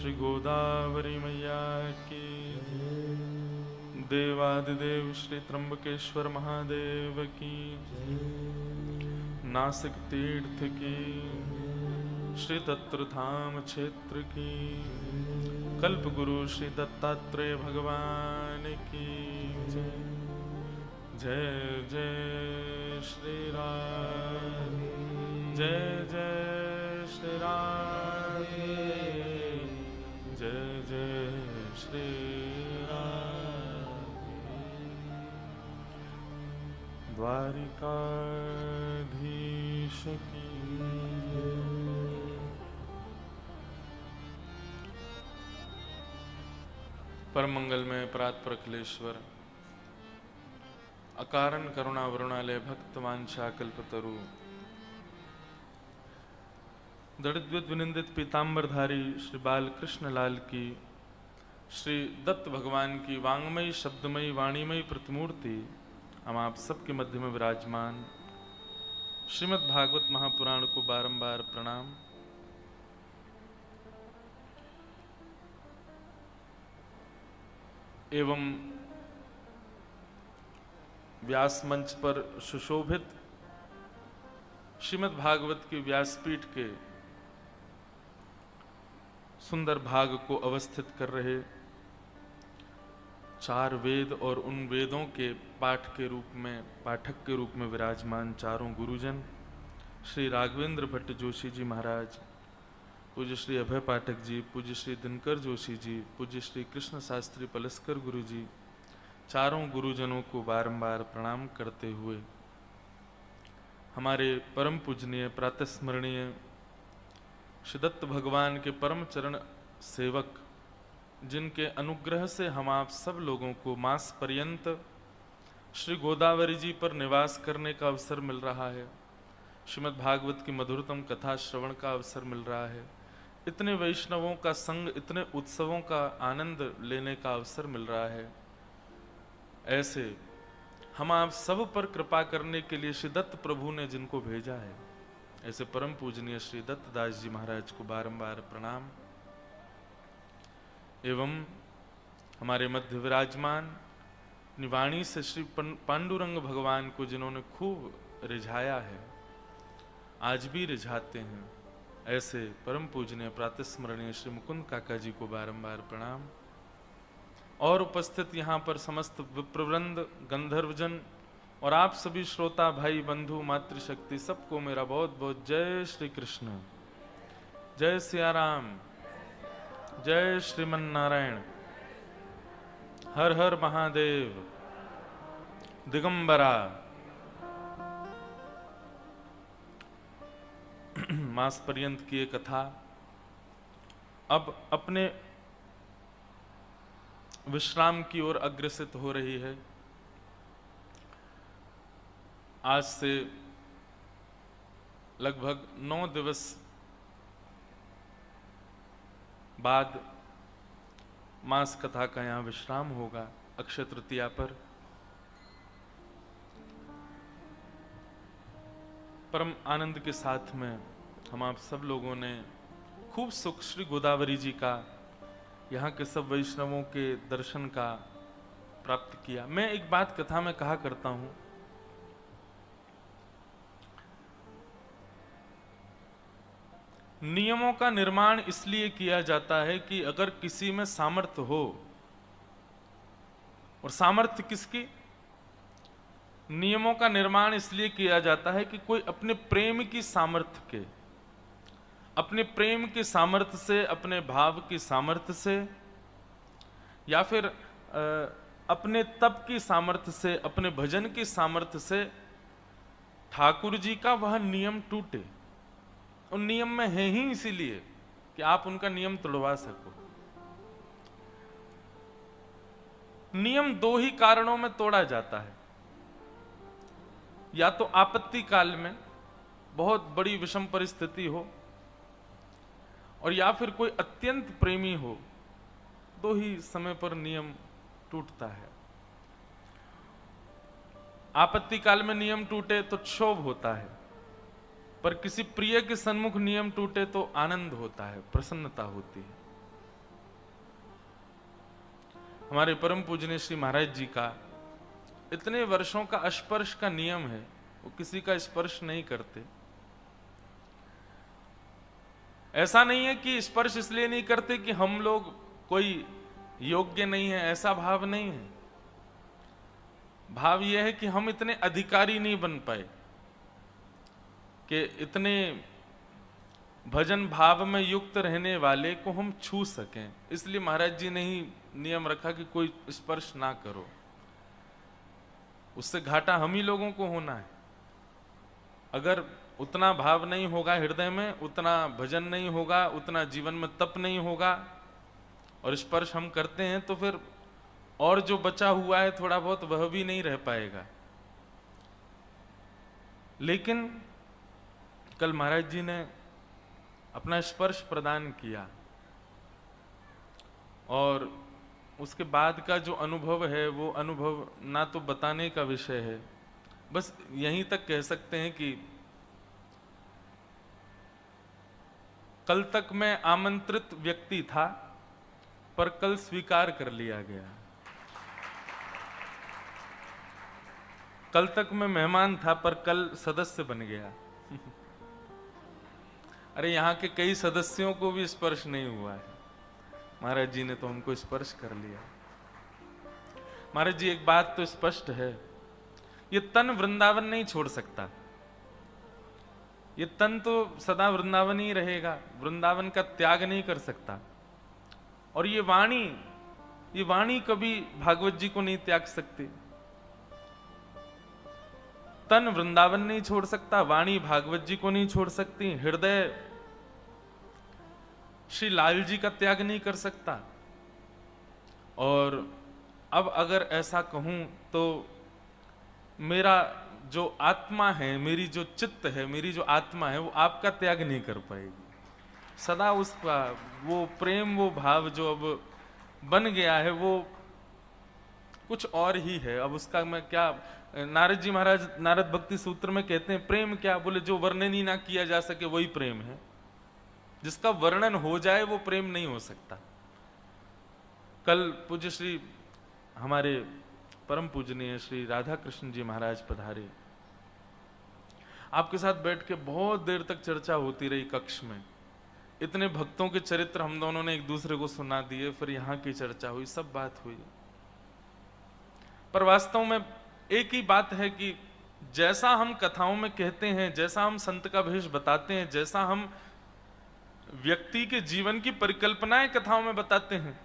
श्री गोदावरी मैया की। देवादिदेव श्री त्र्यंबकेश्वर महादेव की। नासिक तीर्थ की। श्री दत्तधाम क्षेत्र की। कल्प गुरु श्री दत्तात्रेय भगवान की जय। जय जय श्री राम। जय जय श्री राम। जय जय श्री राम। द्वारिकाधीश की। परम मंगल में प्रात प्रकलेश्वर अकारण करुणा वरुणालय भक्त वांछा कल्पतरु दरिद्वित विनिंदित पीताम्बरधारी श्री बाल कृष्ण लाल की, श्री दत्त भगवान की वांगमयी शब्दमयी वाणीमयी प्रतिमूर्ति हम आप सबके मध्य में विराजमान श्रीमद् भागवत महापुराण को बारंबार प्रणाम। एवं व्यास मंच पर सुशोभित श्रीमद् भागवत की व्यासपीठ के सुंदर भाग को अवस्थित कर रहे चार वेद और उन वेदों के पाठ के रूप में पाठक के रूप में विराजमान चारों गुरुजन श्री राघवेंद्र भट्ट जोशी जी महाराज, पूज्य श्री अभय पाठक जी, पूज्य श्री दिनकर जोशी जी, पूज्य श्री कृष्ण शास्त्री पलस्कर गुरु जी, चारों गुरुजनों को बारंबार प्रणाम करते हुए हमारे परम पूजनीय प्रातस्मरणीय श्री दत्त भगवान के परम चरण सेवक, जिनके अनुग्रह से हम आप सब लोगों को मास पर्यंत श्री गोदावरी जी पर निवास करने का अवसर मिल रहा है, श्रीमद् भागवत की मधुरतम कथा श्रवण का अवसर मिल रहा है, इतने वैष्णवों का संग, इतने उत्सवों का आनंद लेने का अवसर मिल रहा है। ऐसे हम आप सब पर कृपा करने के लिए श्री दत्त प्रभु ने जिनको भेजा है, ऐसे परम पूजनीय श्री दत्तदास जी महाराज को बारंबार प्रणाम। एवं हमारे मध्य विराजमान निवाणी से श्री पांडुरंग भगवान को जिन्होंने खूब रिझाया है, आज भी रिझाते हैं, ऐसे परम पूजनीय प्रातस्मरणीय श्री मुकुंद काका जी को बारंबार प्रणाम। और उपस्थित यहाँ पर समस्त विप्रवृंद, गंधर्वजन और आप सभी श्रोता भाई बंधु मातृशक्ति सबको मेरा बहुत बहुत जय श्री कृष्ण, जय सिया राम, जय श्रीमन नारायण, हर हर महादेव, दिगंबरा। मास पर्यंत की ये कथा अब अपने विश्राम की ओर अग्रसित हो रही है। आज से लगभग 9 दिवस बाद मास कथा का यहाँ विश्राम होगा अक्षय तृतीया पर। परम आनंद के साथ में हम आप सब लोगों ने खूब सुख श्री गोदावरी जी का, यहाँ के सब वैष्णवों के दर्शन का प्राप्त किया। मैं एक बात कथा में कहा करता हूँ, नियमों का निर्माण इसलिए किया जाता है कि अगर किसी में सामर्थ्य हो, और सामर्थ्य किसकी, नियमों का निर्माण इसलिए किया जाता है कि कोई अपने प्रेम की सामर्थ्य के, अपने प्रेम के सामर्थ्य से, अपने भाव की सामर्थ्य से, या फिर अपने तप की सामर्थ्य से, अपने भजन की सामर्थ्य से ठाकुर जी का वह नियम टूटे। उन नियम में है ही इसीलिए कि आप उनका नियम तोड़वा सको। नियम 2 ही कारणों में तोड़ा जाता है, या तो आपत्ति काल में बहुत बड़ी विषम परिस्थिति हो, और या फिर कोई अत्यंत प्रेमी हो। 2 ही समय पर नियम टूटता है। आपत्ति काल में नियम टूटे तो क्षोभ होता है, पर किसी प्रिय के सन्मुख नियम टूटे तो आनंद होता है, प्रसन्नता होती है। हमारे परम पूजनीय श्री महाराज जी का इतने वर्षों का स्पर्श का नियम है, वो किसी का स्पर्श नहीं करते। ऐसा नहीं है कि स्पर्श इसलिए नहीं करते कि हम लोग कोई योग्य नहीं है, ऐसा भाव नहीं है। भाव यह है कि हम इतने अधिकारी नहीं बन पाए कि इतने भजन भाव में युक्त रहने वाले को हम छू सकें। इसलिए महाराज जी ने ही नियम रखा कि कोई स्पर्श ना करो, उससे घाटा हम ही लोगों को होना है। अगर उतना भाव नहीं होगा हृदय में, उतना भजन नहीं होगा, उतना जीवन में तप नहीं होगा और स्पर्श हम करते हैं, तो फिर और जो बचा हुआ है थोड़ा बहुत वह भी नहीं रह पाएगा। लेकिन कल महाराज जी ने अपना स्पर्श प्रदान किया और उसके बाद का जो अनुभव है वो अनुभव ना तो बताने का विषय है, बस यहीं तक कह सकते हैं कि कल तक मैं आमंत्रित व्यक्ति था पर कल स्वीकार कर लिया गया। कल तक मैं मेहमान था पर कल सदस्य बन गया। अरे यहाँ के कई सदस्यों को भी स्पर्श नहीं हुआ है, महाराज जी ने तो हमको स्पर्श कर लिया। महाराज जी एक बात तो स्पष्ट है, ये तन वृंदावन नहीं छोड़ सकता। ये तन तो सदा वृंदावन ही रहेगा, वृंदावन का त्याग नहीं कर सकता। और ये वाणी कभी भागवत जी को नहीं त्याग सकती। तन वृंदावन नहीं छोड़ सकता, वाणी भागवत जी को नहीं छोड़ सकती, हृदय श्री लाल जी का त्याग नहीं कर सकता। और अब अगर ऐसा कहूं तो मेरा जो आत्मा है, मेरी जो चित्त है, मेरी जो आत्मा है, वो आपका त्याग नहीं कर पाएगी। सदा उसका वो प्रेम, वो भाव जो अब बन गया है वो कुछ और ही है। अब उसका मैं क्या, नारद जी महाराज नारद भक्ति सूत्र में कहते हैं प्रेम क्या, बोले जो वर्णन ही ना किया जा सके वही प्रेम है। जिसका वर्णन हो जाए वो प्रेम नहीं हो सकता। कल पूज्य श्री हमारे परम पूजनीय श्री राधा कृष्ण जी महाराज पधारे, आपके साथ बैठ के बहुत देर तक चर्चा होती रही कक्ष में। इतने भक्तों के चरित्र हम दोनों ने एक दूसरे को सुना दिए, फिर यहाँ की चर्चा हुई, सब बात हुई। पर वास्तव में एक ही बात है कि जैसा हम कथाओं में कहते हैं, जैसा हम संत का भेष बताते हैं, जैसा हम व्यक्ति के जीवन की परिकल्पनाएं कथाओं में बताते हैं,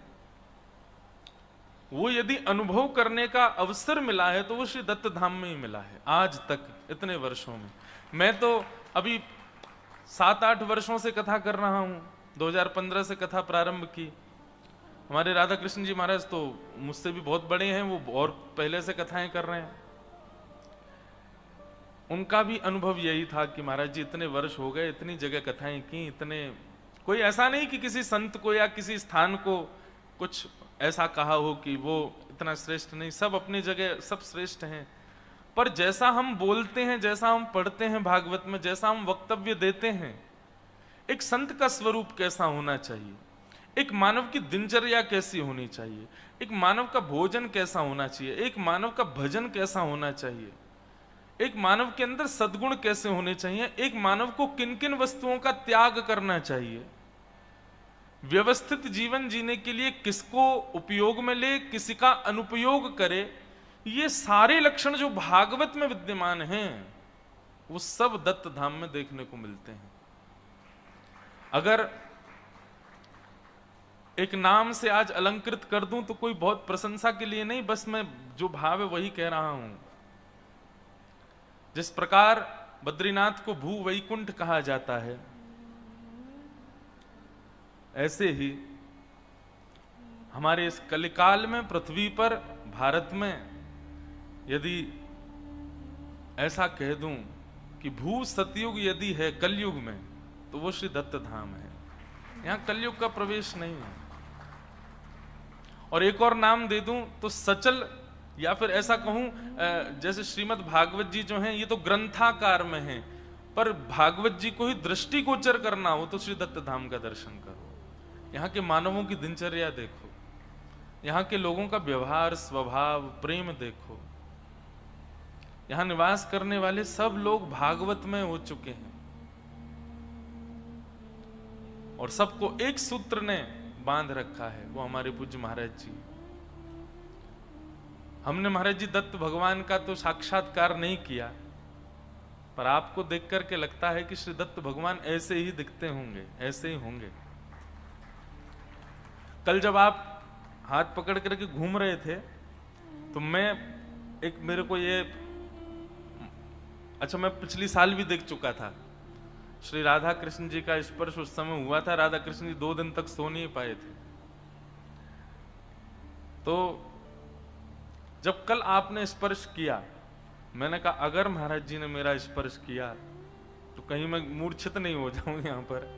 वो यदि अनुभव करने का अवसर मिला है तो वो श्री दत्त धाम में ही मिला है। आज तक इतने वर्षों में मैं तो अभी 7-8 वर्षों से कथा कर रहा हूं, 2015 से कथा प्रारंभ की। हमारे राधा कृष्ण जी महाराज तो मुझसे भी बहुत बड़े हैं, वो और पहले से कथाएं कर रहे हैं। उनका भी अनुभव यही था कि महाराज जी इतने वर्ष हो गए, इतनी जगह कथाएं की, इतने कोई ऐसा नहीं कि किसी संत को या किसी स्थान को कुछ ऐसा कहा हो कि वो इतना श्रेष्ठ नहीं, सब अपनी जगह सब श्रेष्ठ हैं। पर जैसा हम बोलते हैं, जैसा हम पढ़ते हैं भागवत में, जैसा हम वक्तव्य देते हैं, एक संत का स्वरूप कैसा होना चाहिए, एक मानव की दिनचर्या कैसी होनी चाहिए, एक मानव का भोजन कैसा होना चाहिए, एक मानव का भजन कैसा होना चाहिए, एक मानव के अंदर सद्गुण कैसे होने चाहिए, एक मानव को किन किन वस्तुओं का त्याग करना चाहिए, व्यवस्थित जीवन जीने के लिए किसको उपयोग में ले, किसी का अनुपयोग करे, ये सारे लक्षण जो भागवत में विद्यमान हैं वो सब दत्त धाम में देखने को मिलते हैं। अगर एक नाम से आज अलंकृत कर दूं तो कोई बहुत प्रशंसा के लिए नहीं, बस मैं जो भाव है वही कह रहा हूं। जिस प्रकार बद्रीनाथ को भू वैकुंठ कहा जाता है, ऐसे ही हमारे इस कलिकाल में पृथ्वी पर भारत में यदि ऐसा कह दूं कि भू सतयुग यदि है कलयुग में तो वो श्री दत्त धाम है। यहां कलयुग का प्रवेश नहीं है। और एक और नाम दे दूं तो सचल, या फिर ऐसा कहूं जैसे श्रीमद् भागवत जी जो हैं ये तो ग्रंथाकार में हैं, पर भागवत जी को ही दृष्टिगोचर करना हो तो श्री दत्त धाम का दर्शन करो। यहाँ के मानवों की दिनचर्या देखो, यहाँ के लोगों का व्यवहार, स्वभाव, प्रेम देखो। यहाँ निवास करने वाले सब लोग भागवत में हो चुके हैं और सबको एक सूत्र ने बांध रखा है, वो हमारे पूज्य महाराज जी। हमने महाराज जी दत्त भगवान का तो साक्षात्कार नहीं किया, पर आपको देख करके लगता है कि श्री दत्त भगवान ऐसे ही दिखते होंगे, ऐसे ही होंगे। कल जब आप हाथ पकड़ करके घूम रहे थे तो मेरे को ये, अच्छा मैं पिछली साल भी देख चुका था, श्री राधा कृष्ण जी का स्पर्श उस समय हुआ था। राधा कृष्ण जी 2 दिन तक सो नहीं पाए थे। तो जब कल आपने स्पर्श किया, मैंने कहा अगर महाराज जी ने मेरा स्पर्श किया तो कहीं मैं मूर्छित नहीं हो जाऊं यहां पर।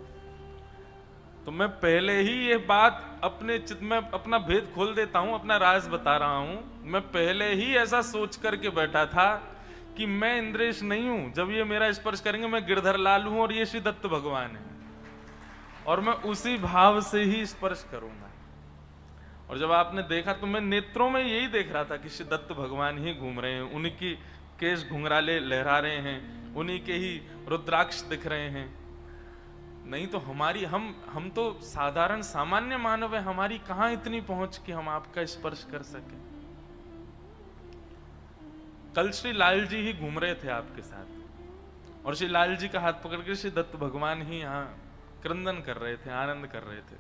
तो मैं पहले ही ये बात अपने चित्त में अपना भेद खोल देता हूं, अपना राज बता रहा हूं। मैं पहले ही ऐसा सोच करके बैठा था कि मैं इंद्रेश नहीं हूं, जब ये मेरा स्पर्श करेंगे मैं गिरधर लाल हूं और ये श्री दत्त भगवान है, और मैं उसी भाव से ही स्पर्श करूंगा। और जब आपने देखा तो मैं नेत्रों में यही देख रहा था कि श्री दत्त भगवान ही घूम रहे हैं, उन्हीं की केश घुंघराले लहरा रहे हैं, उन्हीं के ही रुद्राक्ष दिख रहे हैं। नहीं तो हम तो साधारण सामान्य मानव है, हमारी कहां इतनी पहुंच कि हम आपका स्पर्श कर सकें। कल श्री लाल जी ही घूम रहे थे आपके साथ और श्री लाल जी का हाथ पकड़ के श्री दत्त भगवान ही यहाँ क्रंदन कर रहे थे, आनंद कर रहे थे।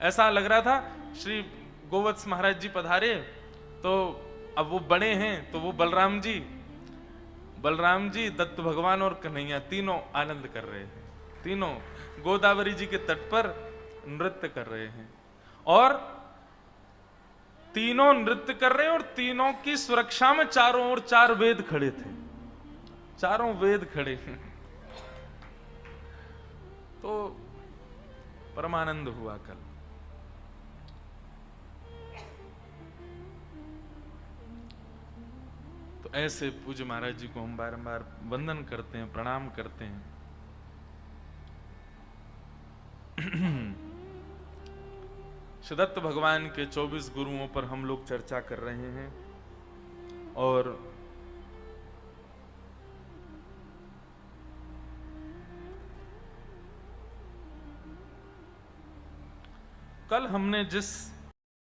ऐसा लग रहा था श्री गोवत्स महाराज जी पधारे तो अब वो बड़े हैं तो वो बलराम जी, दत्त भगवान और कन्हैया तीनों आनंद कर रहे हैं, तीनों गोदावरी जी के तट पर नृत्य कर रहे हैं और तीनों नृत्य कर रहे हैं और तीनों की सुरक्षा में चारों ओर 4 वेद खड़े थे, चारों वेद खड़े हैं। तो परमानंद हुआ कल। तो ऐसे पूज्य महाराज जी को हम बारंबार वंदन करते हैं, प्रणाम करते हैं। श्री दत्त भगवान के 24 गुरुओं पर हम लोग चर्चा कर रहे हैं और कल हमने जिस